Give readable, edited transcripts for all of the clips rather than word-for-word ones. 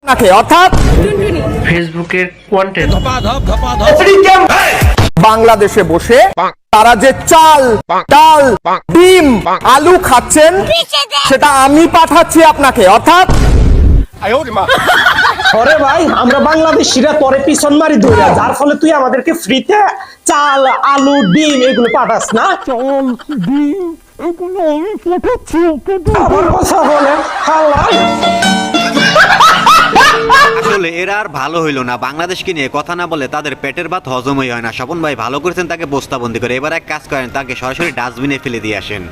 অর্থাৎ ফেসবুকের কন্টেন্ট বাংলাদেশে বসে তারা যে চাল ডাল ডিম আলু খাচ্ছেন সেটা আমি পাঠাচ্ছি আপনাকে, অর্থাৎ ওরে ভাই আমরা বাংলাদেশিরা তোরে পিছন মারি ধরে, যার ফলে তুই আমাদেরকে ফ্রিতে চাল আলু ডিম এগুলো পাঠাস না। চাল ডিম এগুলো আমি পাঠাচ্ছি, আবার কথা বলে আসলে এরা আর ভালো হইলো না, বাংলাদেশকে নিয়ে কথা না বলে তাদের পেটের ভাত হজমই হয় না। স্বপন ভাই ভালো করেছেন তাকে বস্তাবন্দি করে, এবার এক কাজ করেন তাকে সরাসরি ডাস্টবিনে ফেলে দিয়ে আসেন।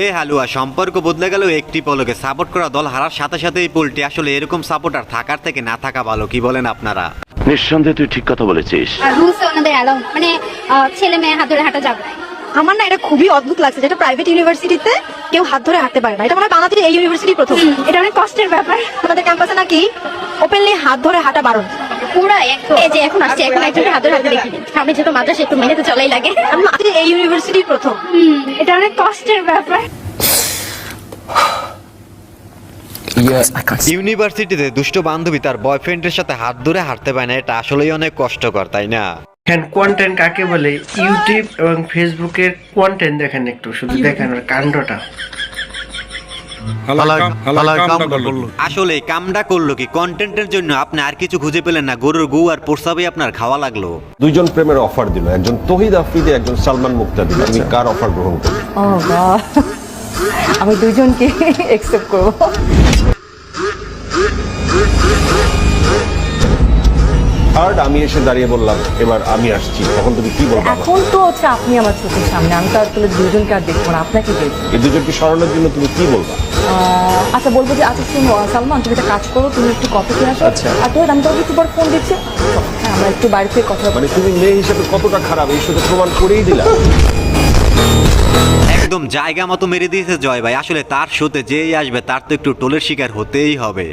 এই হালুয়া সম্পর্ক বদলে গেল একটি পলকে, সাপোর্ট করা দল হারার সাথে সাথেই পোল্টি। আসলে এরকম সাপোর্টার থাকার থেকে না থাকা ভালো, কি বলেন আপনারা? নিঃসন্দেহে তুই ঠিক কথা বলেছিস। রুলসে ওনাদের অ্যালাউ, মানে ছেলে মেয়ে হাত ধরে হাঁটা যাবে। আমার না এটা খুবই অদ্ভুত লাগছে, যেটা প্রাইভেট ইউনিভার্সিটিতে কেউ হাত ধরে হাঁটতে পারে না। এটা মানে বাংলাদেশের এই ইউনিভার্সিটি প্রথম। এটা অনেক কষ্টের ব্যাপার। আমাদের ক্যাম্পাসে নাকি ওপেনলি হাত ধরে হাঁটা বারণ। পুরা একদম এই যে এখন আসছে, এখন একজনের হাত ধরে হাঁটতে দেখি আমি যেহেতু মাদ্রাসা একটু মেনে তো চলাই লাগে। আমাদের এই ইউনিভার্সিটি প্রথম। এটা অনেক কষ্টের ব্যাপার। ইউনিভার্সিটিতে দুষ্ট বান্ধবী তার বয়ফ্রেন্ডের সাথে হাত ধরে হাঁটতে পারে না, এটা আসলেই অনেক কষ্টকর, তাই না? কন্টেন্ট কাকে বলে? ইউটিউব এবং ফেসবুকের কন্টেন্ট দেখেন, একটু শুধু দেখেন ওর কাণ্ডটা। আসলে কামটা করলো কি? কন্টেন্টের জন্য আপনি আর কিছু খুঁজে পেলেন না, গরুর গু আর প্রস্তাবে আপনার খাওয়া লাগলো। দুইজন প্রেমের অফার দিল, একজন তহিদ আফ্রিদি, একজন সালমান মুক্তাদি। তুমি কার অফার গ্রহণ করবে? আমি দুইজনকে একসেপ্ট করব। আর আমি এসে দাঁড়িয়ে বললাম এবার আমি আসছি, তখন তুমি কি বলবে? এখন তো হচ্ছে আপনি আমার চোখের সামনে, আমি তো আসলে দুজনকে আর দেখবো না, আপনাকে দেখবো। এই দুজনকে সরানোর জন্য তুমি কি বলবা? আচ্ছা বলবো যে আচ্ছা তুমি সালমান তুমি একটা কাজ করো, তুমি একটু কফি খেয়ে আসো। আর তো আমি তোকে একটু পর ফোন দিচ্ছি, হ্যাঁ আমরা একটু বাড়ি থেকে কথা মানে তুমি মেয়ে হিসেবে কতটা খারাপ এই শুধু প্রমাণ করেই দিলা। একদম জায়গা মতো মেরে দিয়েছে জয় ভাই। আসলে তার শোতে যেই আসবে তার তো একটু টোলের শিকার হতেই হবে।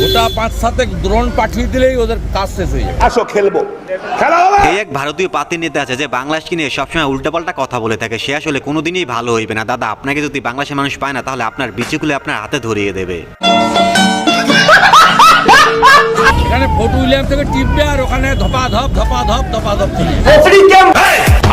ওটা 5-7 ড্রোন পাঠিয়ে দিলেই ওদের কাজ শেষ হয়ে যাবে। আসো খেলবো, খেলা হবে। এই এক ভারতীয় পাতি নেতা আছে যে বাংলাদেশকে নিয়ে সবসময় উল্টাপাল্টা কথা বলে থাকে, সে আসলে কোনোদিনই ভালো হইবে না। দাদা আপনাকে যদি বাংলাদেশের মানুষ পায় না তাহলে আপনার বিচি খুলে আপনার হাতে ধরিয়ে দেবে। এখানে ফোর্ট উইলিয়াম থেকে টিপবে আর ওখানে ধপাধপ ধপাধপ ধপাধপ চলে।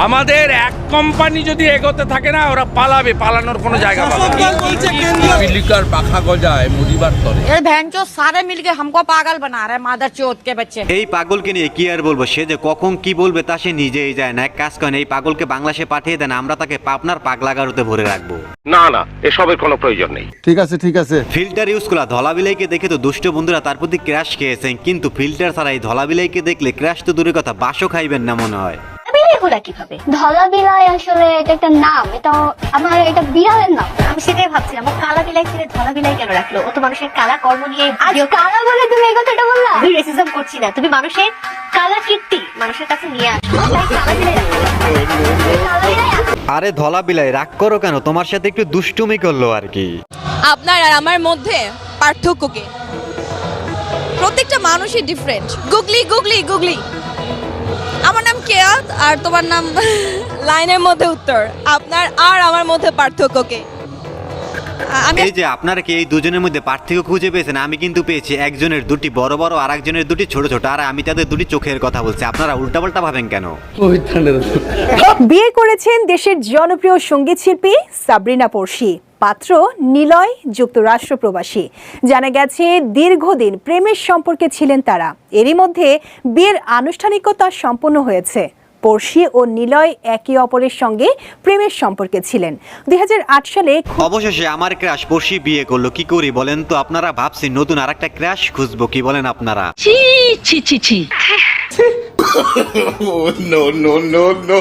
আমাদের এক কোম্পানি যদি এগোতে থাকে না ওরা পালাবে, পালানোর কোনো জায়গা পাবে না। বিলিকার পাখা গজায় মুড়িবার তরে। ये भैंचो सारे मिलके हमको पागल बना रहे हैं, मादर चौथ के बच्चे। এই পাগলকে নিয়ে কি আর বলবো, সে যে কখন কি বলবে তা সে নিজেই যায় না। এক কাজ করেন এই পাগলকে বাংলাদেশে পাঠিয়ে দেন, আমরা তাকে পাবনার পাগলাগারুতে ভরে রাখবো। না না, এসবের কোনো প্রয়োজন নেই। ঠিক আছে ঠিক আছে। ফিল্টার ইউজ করা ধলাবিলাইকে দেখে তো দুষ্ট বন্ধুরা তার প্রতি ক্র্যাশ খেয়েছেন, কিন্তু ফিল্টার ছাড়া এই ধলাবিলাইকে দেখলে ক্র্যাশ তো দূরের কথা বাসও খাইবেন না মনে হয়। কিভাবে ধলা বিলাই? আসলে এটা একটা নাম, এটা আমার এটা বিড়ালের নাম। আমি সেটাই ভাবছিলাম কালা বিলাই ছেড়ে ধলা বিলাই কেন রাখলো? ও তো মানুষের কালা কর্ম নিয়ে কালা বলে তুমি এই কথাটা বললা। আমি রেসিজম করছি না, তুমি মানুষের কালা কীর্তি মানুষের কাছে নিয়ে আসো। আরে ধলা বিলাই রাগ করো কেন? তোমার সাথে একটু দুষ্টুমি করলো আর কি। আপনার আর আমার মধ্যে পার্থক্য কি? প্রত্যেকটা মানুষই ডিফারেন্ট। গুগলি গুগলি গুগলি, আমার নাম কেয়াত আর তোমার নাম লাইনের মধ্যে উত্তর। আপনার আর আমার মধ্যে পার্থক্য কি? এই যে আপনারা কি এই দুজনের মধ্যে পার্থক্য খুঁজে পেয়েছেন? আমি কিন্তু পেয়েছি, একজনের দুটি বড় বড় আর একজনের দুটি ছোট ছোট, আর আমি তাদের দুটি চোখের কথা বলছি। আপনারা উল্টাপাল্টা ভাবেন কেন? বিয়ে করেছেন দেশের জনপ্রিয় সঙ্গীত শিল্পী সাবরিনা পড়শি, পাত্র নিলয় যুক্তরাষ্ট্র প্রবাসী। জানা গেছে দীর্ঘদিন প্রেমের সম্পর্কে ছিলেন তারা, এরই মধ্যে বিয়ের আনুষ্ঠানিকতা সম্পন্ন হয়েছে। পড়শি ও নিলয় একে অপরের সঙ্গে প্রেমের সম্পর্কে ছিলেন। 2008 সালে অবশেষে আমার ক্রাশ পড়শি বিয়ে করলো। কি করি বলেন তো? আপনারা ভাবছি নতুন আর একটা ক্রাশ খুঁজবো, কি বলেন আপনারা? ছি ছি ছি ছি। No no no no.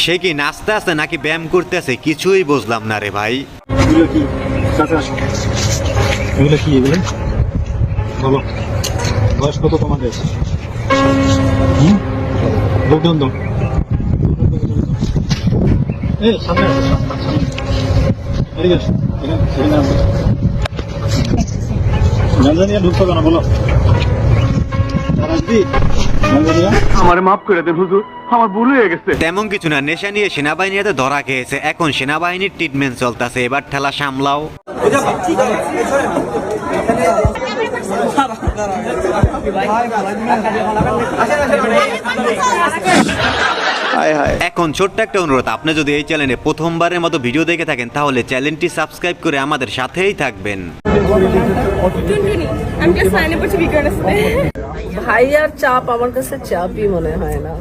সে কি নাচতে আছে নাকি ব্যায়াম করতে আছে কিছুই বুঝলাম না রে ভাই। এগুলো কি? এগুলো বলো, বয়স কত তোমাদের? লোকজন দাও। এই সামনে এদিকে তেমন কিছু না, নেশা নিয়ে সেনাবাহিনীতে ধরা খেয়েছে, এখন সেনাবাহিনীর ট্রিটমেন্ট চলতেছে, এবার ঠেলা সামলাও। এখন ছোট্ট একটা অনুরোধ, আপনি যদি এই চ্যানেলে প্রথমবারের মতো ভিডিও দেখে থাকেন তাহলে চ্যানেলটি সাবস্ক্রাইব করে আমাদের সাথেই থাকবেন। ভাইয়ার চাপ আমার কাছে চাপই মনে হয় না।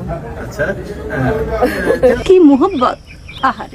কি মোহব্বত, আহারে।